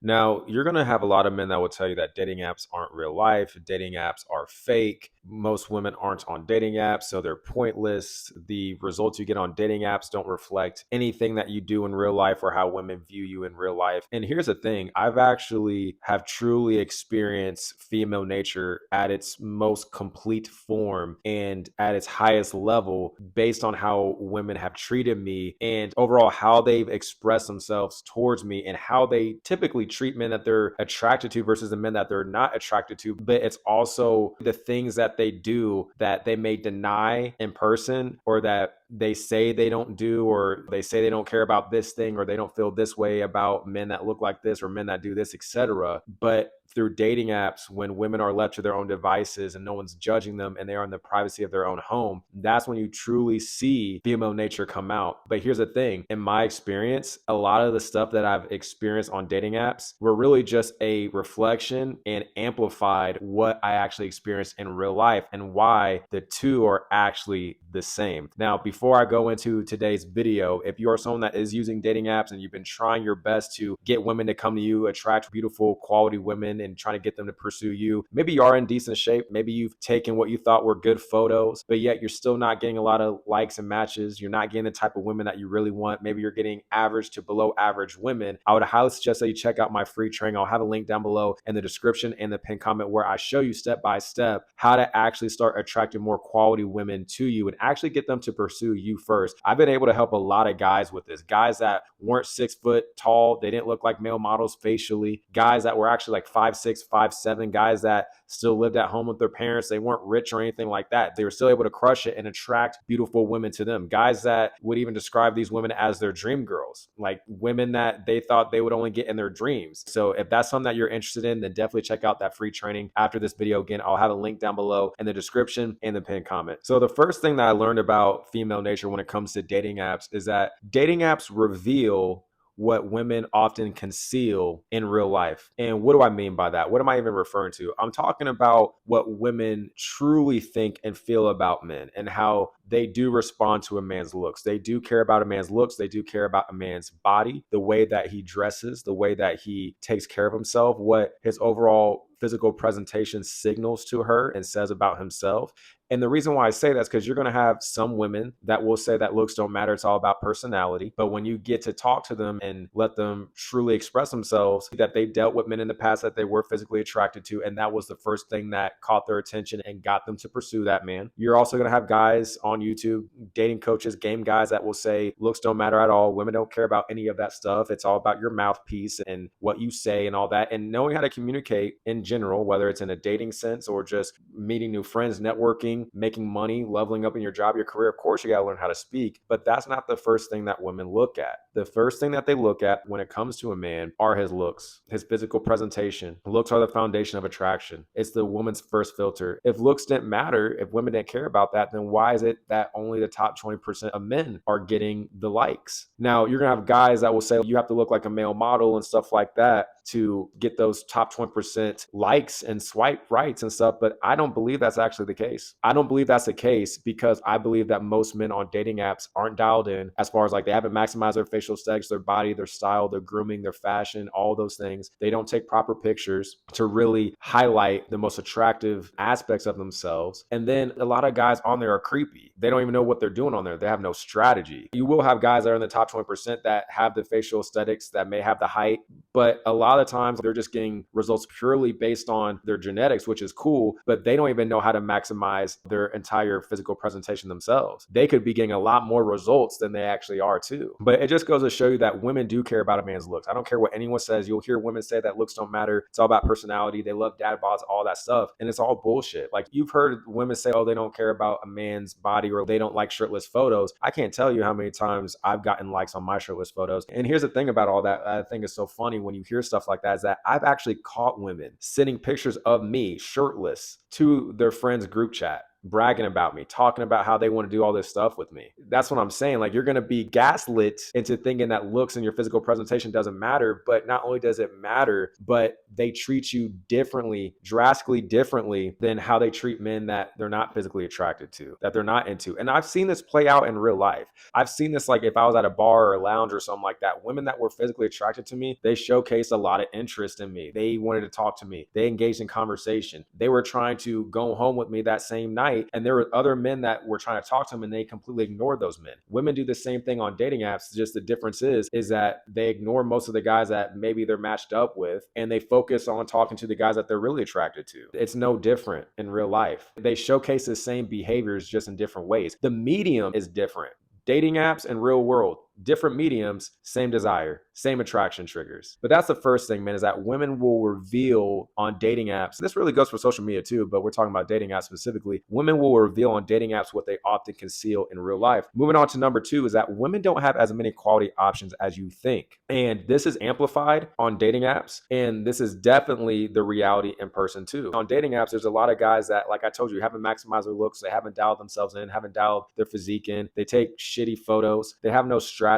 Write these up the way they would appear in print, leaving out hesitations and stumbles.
Now, you're going to have a lot of men that will tell you that dating apps aren't real life, dating apps are fake. Most women aren't on dating apps, so they're pointless. The results you get on dating apps don't reflect anything that you do in real life or how women view you in real life. And here's the thing, I've actually have truly experienced female nature at its most complete form and at its highest level based on how women have treated me and overall how they've expressed themselves towards me and how they typically treat men that they're attracted to versus the men that they're not attracted to. But it's also the things that they do that they may deny in person or that they say they don't do, or they say they don't care about this thing, or they don't feel this way about men that look like this or men that do this, etc. But through dating apps, when women are left to their own devices and no one's judging them and they are in the privacy of their own home, that's when you truly see female nature come out. But here's the thing, in my experience, a lot of the stuff that I've experienced on dating apps were really just a reflection and amplified what I actually experienced in real life and why the two are actually the same. Now, before I go into today's video, if you are someone that is using dating apps and you've been trying your best to get women to come to you, attract beautiful quality women and trying to get them to pursue you, maybe you are in decent shape, maybe you've taken what you thought were good photos, but yet you're still not getting a lot of likes and matches, you're not getting the type of women that you really want, maybe you're getting average to below average women, I would highly suggest that you check out my free training. I'll have a link down below in the description and the pinned comment where I show you step by step how to actually start attracting more quality women to you and actually get them to pursue you first. I've been able to help a lot of guys with this, guys that weren't 6 foot tall, they didn't look like male models facially, guys that were actually like 5'6", 5'7", guys that still lived at home with their parents, they weren't rich or anything like that, they were still able to crush it and attract beautiful women to them, guys that would even describe these women as their dream girls, like women that they thought they would only get in their dreams. So if that's something that you're interested in, then definitely check out that free training after this video. Again, I'll have a link down below in the description and the pinned comment. So the first thing that I learned about female nature when it comes to dating apps is that dating apps reveal what women often conceal in real life. And what do I mean by that? What am I even referring to? I'm talking about what women truly think and feel about men and how they do respond to a man's looks. They do care about a man's looks. They do care about a man's body, the way that he dresses, the way that he takes care of himself, what his overall physical presentation signals to her and says about himself. And the reason why I say that is because you're going to have some women that will say that looks don't matter. It's all about personality. But when you get to talk to them and let them truly express themselves, that they dealt with men in the past that they were physically attracted to, and that was the first thing that caught their attention and got them to pursue that man. You're also going to have guys on YouTube, dating coaches, game guys that will say looks don't matter at all. Women don't care about any of that stuff. It's all about your mouthpiece and what you say and all that. And knowing how to communicate in general, whether it's in a dating sense or just meeting new friends, networking, making money, leveling up in your job, your career, of course, you got to learn how to speak. But that's not the first thing that women look at. The first thing that they look at when it comes to a man are his looks, his physical presentation. Looks are the foundation of attraction. It's the woman's first filter. If looks didn't matter, if women didn't care about that, then why is it that only the top 20% of men are getting the likes? Now, you're going to have guys that will say you have to look like a male model and stuff like that to get those top 20% likes and swipe rights and stuff. But I don't believe that's actually the case. I don't believe that's the case because I believe that most men on dating apps aren't dialed in as far as like they haven't maximized their facial aesthetics, their body, their style, their grooming, their fashion, all those things. They don't take proper pictures to really highlight the most attractive aspects of themselves. And then a lot of guys on there are creepy. They don't even know what they're doing on there. They have no strategy. You will have guys that are in the top 20% that have the facial aesthetics, that may have the height, but a lot of times they're just getting results purely based on their genetics, which is cool, but they don't even know how to maximize their entire physical presentation themselves. They could be getting a lot more results than they actually are too. But it just goes to show you that women do care about a man's looks. I don't care what anyone says. You'll hear women say that looks don't matter. It's all about personality. They love dad bods, all that stuff. And it's all bullshit. Like you've heard women say, oh, they don't care about a man's body or they don't like shirtless photos. I can't tell you how many times I've gotten likes on my shirtless photos. And here's the thing about all that I think is so funny when you hear stuff like that is that I've actually caught women sending pictures of me shirtless to their friends group chat. bragging about me, talking about how they want to do all this stuff with me. That's what I'm saying. Like, you're going to be gaslit into thinking that looks and your physical presentation doesn't matter. But not only does it matter, but they treat you differently, drastically differently than how they treat men that they're not physically attracted to, that they're not into. And I've seen this play out in real life. I've seen this, like, if I was at a bar or a lounge or something like that, women that were physically attracted to me, they showcased a lot of interest in me. They wanted to talk to me. They engaged in conversation. They were trying to go home with me that same night. And there were other men that were trying to talk to them, and they completely ignored those men. Women do the same thing on dating apps. Just the difference is that they ignore most of the guys that maybe they're matched up with, and they focus on talking to the guys that they're really attracted to. It's no different in real life. They showcase the same behaviors just in different ways. The medium is different. Dating apps and real world, different mediums, same desire, same attraction triggers. But that's the first thing, man, is that women will reveal on dating apps. This really goes for social media too, but we're talking about dating apps specifically. Women will reveal on dating apps what they often conceal in real life. Moving on to number 2 is that women don't have as many quality options as you think. And this is amplified on dating apps. And this is definitely the reality in person too. On dating apps, there's a lot of guys that, like I told you, haven't maximized their looks. They haven't dialed themselves in, haven't dialed their physique in. They take shitty photos. They have no strategy.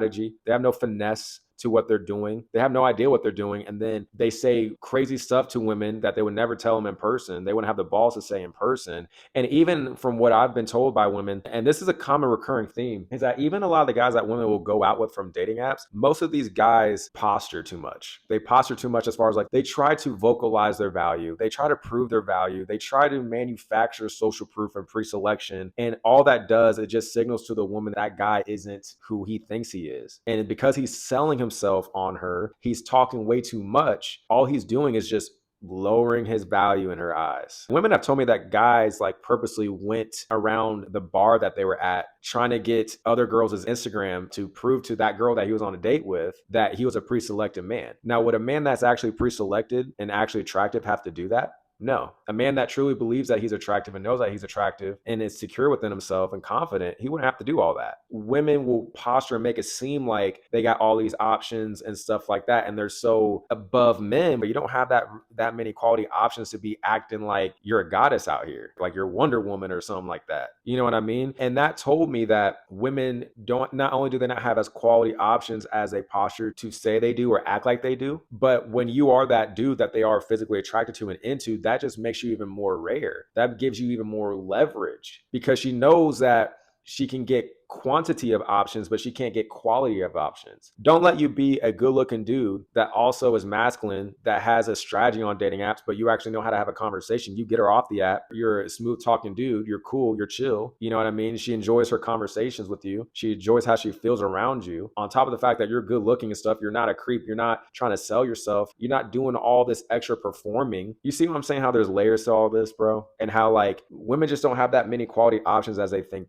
They have no finesse to what they're doing. They have no idea what they're doing. And then they say crazy stuff to women that they would never tell them in person. They wouldn't have the balls to say in person. And even from what I've been told by women, and this is a common recurring theme, is that even a lot of the guys that women will go out with from dating apps, most of these guys posture too much. They posture too much as far as, like, they try to vocalize their value. They try to prove their value. They try to manufacture social proof and pre-selection. And all that does, it just signals to the woman that guy isn't who he thinks he is. And because he's selling himself on her, he's talking way too much. All he's doing is just lowering his value in her eyes. Women have told me that guys, like, purposely went around the bar that they were at trying to get other girls' Instagram to prove to that girl that he was on a date with that he was a pre-selected man. Now, would a man that's actually pre-selected and actually attractive have to do that? No. A man that truly believes that he's attractive and knows that he's attractive and is secure within himself and confident, he wouldn't have to do all that. Women will posture and make it seem like they got all these options and stuff like that, and they're so above men, but you don't have that many quality options to be acting like you're a goddess out here, like you're Wonder Woman or something like that. You know what I mean? And that told me that women don't, not only do they not have as quality options as they posture to say they do or act like they do, but when you are that dude that they are physically attracted to and into, that just makes you even more rare. That gives you even more leverage because she knows that she can get quantity of options, but she can't get quality of options. Don't let you be a good looking dude that also is masculine, that has a strategy on dating apps, but you actually know how to have a conversation. You get her off the app. You're a smooth talking dude. You're cool. You're chill. You know what I mean? She enjoys her conversations with you. She enjoys how she feels around you. On top of the fact that you're good looking and stuff, you're not a creep. You're not trying to sell yourself. You're not doing all this extra performing. You see what I'm saying? How there's layers to all this, bro? And how, like, women just don't have that many quality options as they think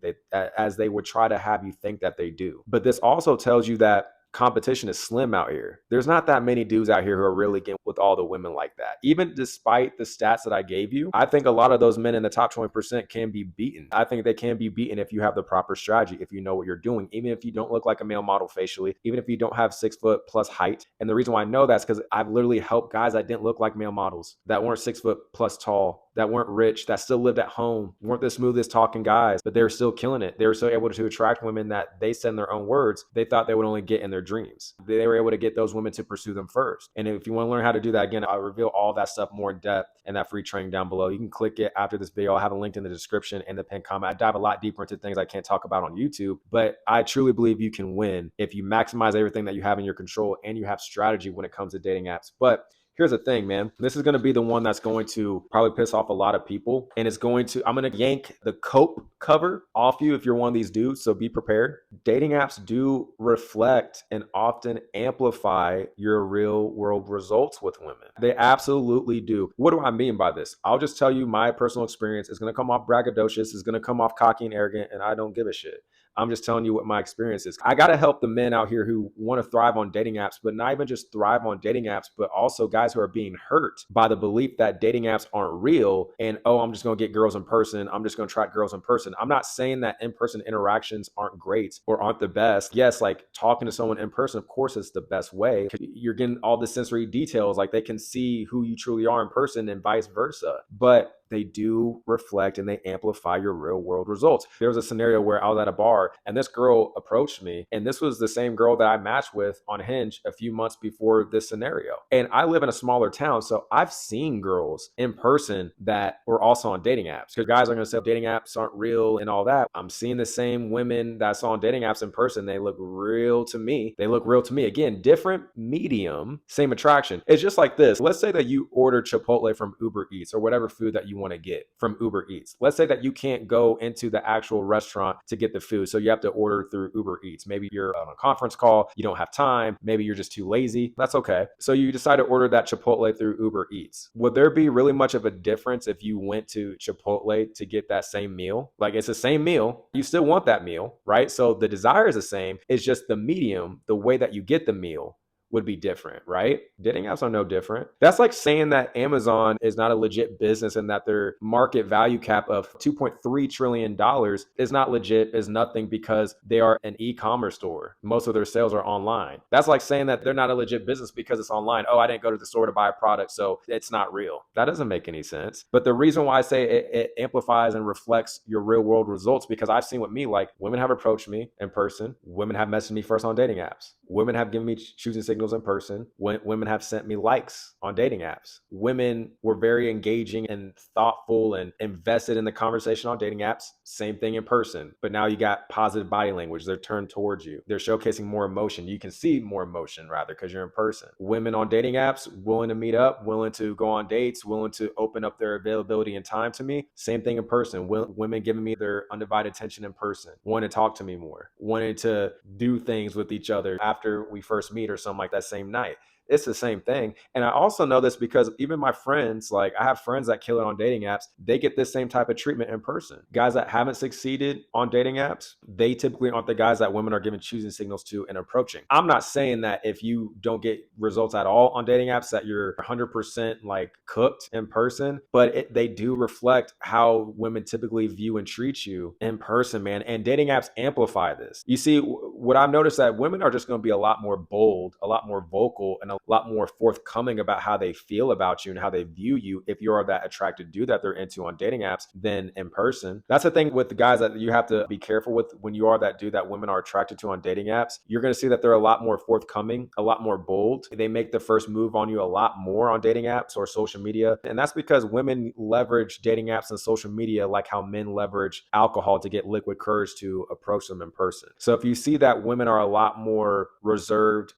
as they would try to have you think that they do. But this also tells you that competition is slim out here. There's not that many dudes out here who are really getting with all the women like that. Even despite the stats that I gave you, I think a lot of those men in the top 20% can be beaten. I think they can be beaten if you have the proper strategy, if you know what you're doing, even if you don't look like a male model facially, even if you don't have 6 foot plus height. And the reason why I know that's because I've literally helped guys that didn't look like male models, that weren't 6 foot plus tall, that weren't rich, that still lived at home, weren't the smoothest talking guys, but they were still killing it. They were still able to attract women that they said in their own words, they thought they would only get in their dreams. They were able to get those women to pursue them first. And if you want to learn how to do that, again, I'll reveal all that stuff more in depth in that free training down below. You can click it after this video. I'll have a link in the description and the pinned comment. I dive a lot deeper into things I can't talk about on YouTube, but I truly believe you can win if you maximize everything that you have in your control and you have strategy when it comes to dating apps. But here's the thing, man. This is going to be the one that's going to probably piss off a lot of people. And it's going to, I'm going to yank the cope cover off you if you're one of these dudes. So be prepared. Dating apps do reflect and often amplify your real world results with women. They absolutely do. What do I mean by this? I'll just tell you my personal experience. It's going to come off braggadocious. It's going to come off cocky and arrogant, and I don't give a shit. I'm just telling you what my experience is. I got to help the men out here who want to thrive on dating apps, but not even just thrive on dating apps, but also guys who are being hurt by the belief that dating apps aren't real and, oh, I'm just going to get girls in person. I'm just going to attract girls in person. I'm not saying that in-person interactions aren't great or aren't the best. Yes, like talking to someone in person, of course, is the best way. You're getting all the sensory details, like they can see who you truly are in person and vice versa. But they do reflect and they amplify your real world results. There was a scenario where I was at a bar and this girl approached me, and this was the same girl that I matched with on Hinge a few months before this scenario. And I live in a smaller town, so I've seen girls in person that were also on dating apps. Because guys are going to say dating apps aren't real and all that. I'm seeing the same women that I saw on dating apps in person. They look real to me. They look real to me. Again, different medium, same attraction. It's just like this. Let's say that you order Chipotle from Uber Eats or whatever food that you want to get from Uber Eats. Let's say that you can't go into the actual restaurant to get the food, so you have to order through Uber Eats. Maybe you're on a conference call, you don't have time, maybe you're just too lazy. That's okay. So you decide to order that Chipotle through Uber Eats. Would there be really much of a difference if you went to Chipotle to get that same meal? Like, it's the same meal, you still want that meal, right? So the desire is the same. It's just the medium, the way that you get the meal would be different, right? Dating apps are no different. That's like saying that Amazon is not a legit business and that their market value cap of $2.3 trillion is not legit, is nothing, because they are an e-commerce store. Most of their sales are online. That's like saying that they're not a legit business because it's online. Oh, I didn't go to the store to buy a product, so it's not real. That doesn't make any sense. But the reason why I say it amplifies and reflects your real world results, because I've seen with me, like, women have approached me in person. Women have messaged me first on dating apps. Women have given me choosing signals in person. Women have sent me likes on dating apps. Women were very engaging and thoughtful and invested in the conversation on dating apps. Same thing in person. But now you got positive body language. They're turned towards you. They're showcasing more emotion. You can see more emotion, rather, because you're in person. Women on dating apps willing to meet up, willing to go on dates, willing to open up their availability and time to me. Same thing in person. Women giving me their undivided attention in person, wanting to talk to me more, wanting to do things with each other after we first meet or something like that same night. It's the same thing. And I also know this because even my friends, like, I have friends that kill it on dating apps. They get this same type of treatment in person. Guys that haven't succeeded on dating apps, they typically aren't the guys that women are giving choosing signals to and approaching. I'm not saying that if you don't get results at all on dating apps that you're 100% like cooked in person, but they do reflect how women typically view and treat you in person, man. And dating apps amplify this. You see, what I've noticed that women are just going to be a lot more bold, a lot more vocal, and a lot more forthcoming about how they feel about you and how they view you if you are that attracted dude that they're into on dating apps than in person. That's the thing with the guys that you have to be careful with when you are that dude that women are attracted to on dating apps. You're going to see that they're a lot more forthcoming, a lot more bold. They make the first move on you a lot more on dating apps or social media. And that's because women leverage dating apps and social media like how men leverage alcohol to get liquid courage to approach them in person. So if you see that women are a lot more reserved,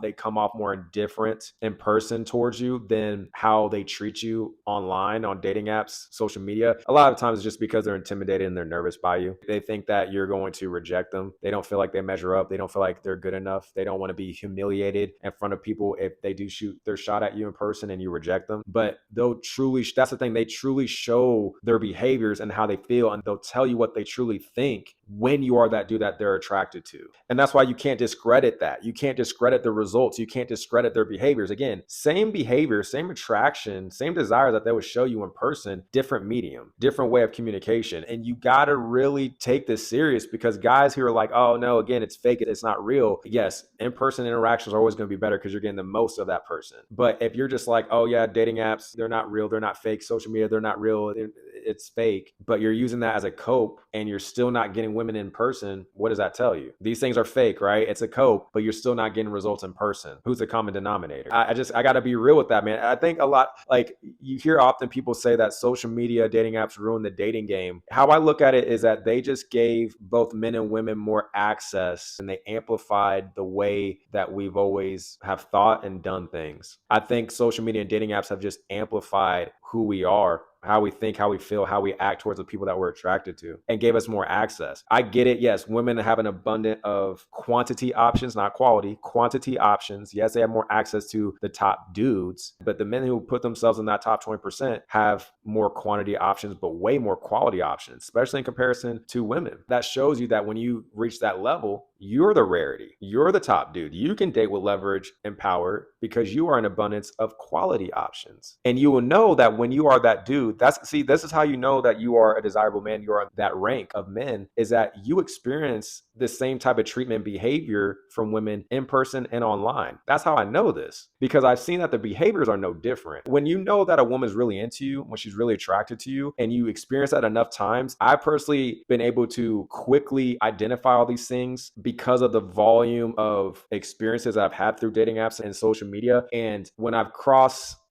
they come off more indifferent in person towards you than how they treat you online on dating apps, social media. A lot of times it's just because they're intimidated and they're nervous by you. They think that you're going to reject them. They don't feel like they measure up. They don't feel like they're good enough. They don't want to be humiliated in front of people if they do shoot their shot at you in person and you reject them. But that's the thing, they truly show their behaviors and how they feel, and they'll tell you what they truly think when you are that dude that they're attracted to. And that's why you can't discredit that. You can't discredit the results. You can't discredit their behaviors. Again, same behavior, same attraction, same desires that they would show you in person, different medium, different way of communication. And you got to really take this serious, because guys who are like, oh no, again, it's fake, it's not real. Yes, in-person interactions are always going to be better because you're getting the most of that person. But if you're just like, oh yeah, dating apps, they're not real, they're not fake, social media, they're not real, it's fake, but you're using that as a cope and you're still not getting women in person, what does that tell you? These things are fake, right? It's a cope, but you're still not getting results in person. Who's the common denominator? I got to be real with that, man. I think a lot, like, you hear often people say that social media, dating apps ruin the dating game. How I look at it is that they just gave both men and women more access, and they amplified the way that we've always have thought and done things. I think social media and dating apps have just amplified who we are, how we think, how we feel, how we act towards the people that we're attracted to, and gave us more access. I get it. Yes, women have an abundance of quantity options, not quality, quantity options. Yes, they have more access to the top dudes, but the men who put themselves in that top 20% have more quantity options, but way more quality options, especially in comparison to women. That shows you that when you reach that level, you're the rarity. You're the top dude. You can date with leverage and power because you are an abundance of quality options. And you will know that when you are that dude, this is how you know that you are a desirable man, you are that rank of men, is that you experience the same type of treatment behavior from women in person and online. That's how I know this, because I've seen that the behaviors are no different. When you know that a woman's really into you, when she's really attracted to you, and you experience that enough times, I've personally been able to quickly identify all these things because of the volume of experiences I've had through dating apps and social media. And when I've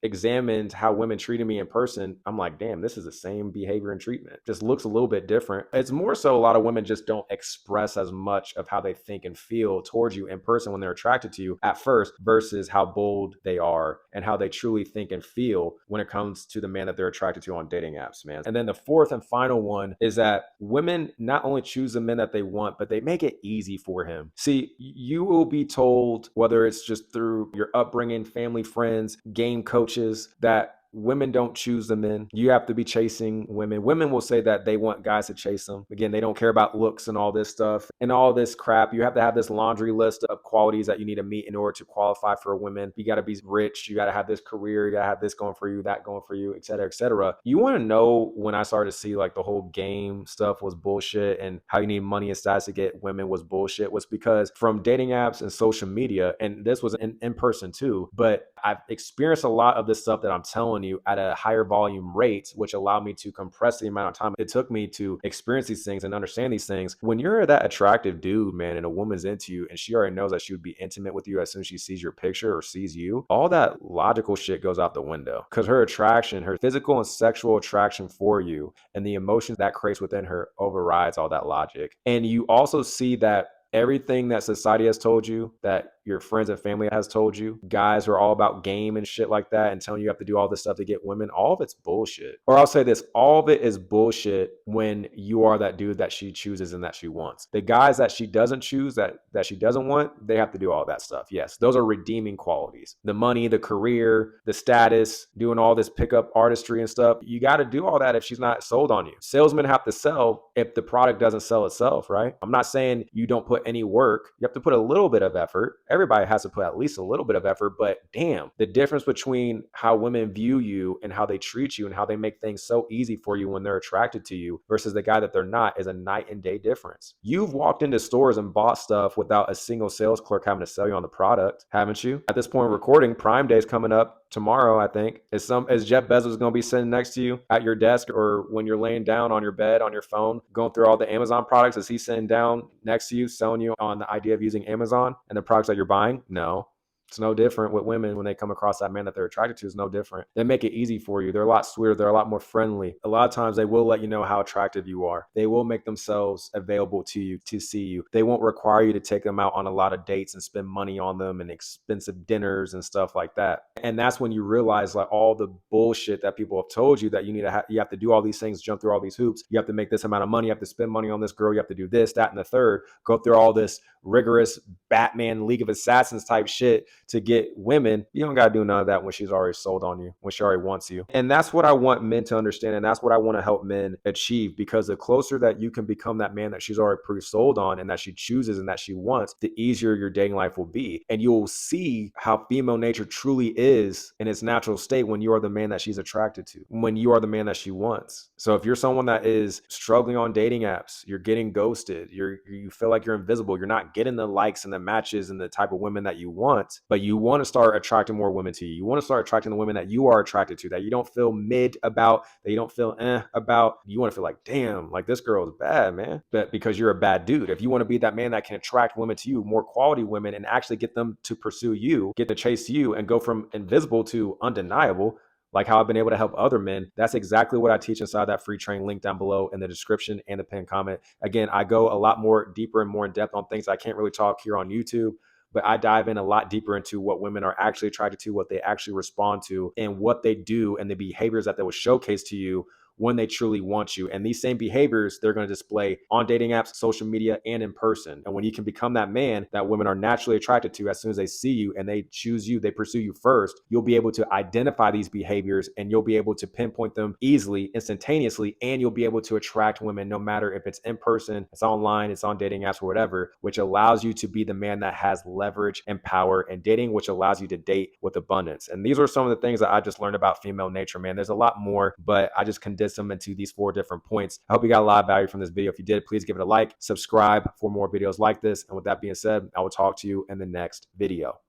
examined how women treated me in person, I'm like, damn, this is the same behavior and treatment. Just looks a little bit different. It's more so a lot of women just don't express as much of how they think and feel towards you in person when they're attracted to you at first, versus how bold they are and how they truly think and feel when it comes to the man that they're attracted to on dating apps, man. And then the fourth and final one is that women not only choose the men that they want, but they make it easy for him. See, you will be told, whether it's just through your upbringing, family, friends, game coaches, that women don't choose the men. You have to be chasing women. Women will say that they want guys to chase them. Again, they don't care about looks and all this stuff and all this crap. You have to have this laundry list of qualities that you need to meet in order to qualify for a woman. You got to be rich. You got to have this career. You got to have this going for you, that going for you, et cetera, et cetera. You want to know when I started to see like the whole game stuff was bullshit and how you need money and status to get women was bullshit, was because from dating apps and social media, and this was in person too, but I've experienced a lot of this stuff that I'm telling you at a higher volume rate, which allowed me to compress the amount of time it took me to experience these things and understand these things. When you're that attractive dude, man, and a woman's into you and she already knows that she would be intimate with you as soon as she sees your picture or sees you, all that logical shit goes out the window, because her attraction, her physical and sexual attraction for you and the emotions that creates within her overrides all that logic. And you also see that everything that society has told you, that your friends and family has told you, guys are all about game and shit like that and telling you have to do all this stuff to get women, all of it's bullshit. Or I'll say this, all of it is bullshit when you are that dude that she chooses and that she wants. The guys that she doesn't choose, that she doesn't want, they have to do all that stuff. Yes, those are redeeming qualities. The money, the career, the status, doing all this pickup artistry and stuff. You got to do all that if she's not sold on you. Salesmen have to sell if the product doesn't sell itself, right? I'm not saying you don't put any work. You have to put a little bit of effort. Everybody has to put at least a little bit of effort, but damn, the difference between how women view you and how they treat you and how they make things so easy for you when they're attracted to you versus the guy that they're not is a night and day difference. You've walked into stores and bought stuff without a single sales clerk having to sell you on the product, haven't you? At this point, recording, Prime Day is coming up tomorrow, I think. Is Jeff Bezos going to be sitting next to you at your desk, or when you're laying down on your bed, on your phone, going through all the Amazon products? Is he sitting down next to you, selling you on the idea of using Amazon and the products that you're buying? No. It's no different with women when they come across that man that they're attracted to. It's no different. They make it easy for you. They're a lot sweeter. They're a lot more friendly. A lot of times they will let you know how attractive you are. They will make themselves available to you to see you. They won't require you to take them out on a lot of dates and spend money on them and expensive dinners and stuff like that. And that's when you realize like all the bullshit that people have told you, that you need to you have to do all these things, jump through all these hoops. You have to make this amount of money. You have to spend money on this girl. You have to do this, that, and the third. Go through all this rigorous Batman League of Assassins type shit to get women. You don't got to do none of that when she's already sold on you, when she already wants you. And that's what I want men to understand. And that's what I want to help men achieve, because the closer that you can become that man that she's already pre-sold on and that she chooses and that she wants, the easier your dating life will be. And you'll see how female nature truly is in its natural state when you are the man that she's attracted to, when you are the man that she wants. So if you're someone that is struggling on dating apps, you're getting ghosted, you feel like you're invisible, you're not getting the likes and the matches and the type of women that you want, but you want to start attracting more women to you. You want to start attracting the women that you are attracted to, that you don't feel mid about, that you don't feel about. You want to feel like, damn, like this girl is bad, man. But because you're a bad dude, if you want to be that man that can attract women to you, more quality women, and actually get them to pursue you, get to chase you, and go from invisible to undeniable, like how I've been able to help other men. That's exactly what I teach inside that free training link down below in the description and the pinned comment. Again, I go a lot more deeper and more in depth on things I can't really talk here on YouTube, but I dive in a lot deeper into what women are actually attracted to, what they actually respond to, and what they do, and the behaviors that they will showcase to you when they truly want you. And these same behaviors, they're going to display on dating apps, social media, and in person. And when you can become that man that women are naturally attracted to, as soon as they see you and they choose you, they pursue you first, you'll be able to identify these behaviors and you'll be able to pinpoint them easily, instantaneously, and you'll be able to attract women no matter if it's in person, it's online, it's on dating apps or whatever, which allows you to be the man that has leverage and power in dating, which allows you to date with abundance. And these are some of the things that I just learned about female nature, man. There's a lot more, but I just condensed them into these 4 different points. I hope you got a lot of value from this video. If you did, please give it a like, subscribe for more videos like this. And with that being said, I will talk to you in the next video.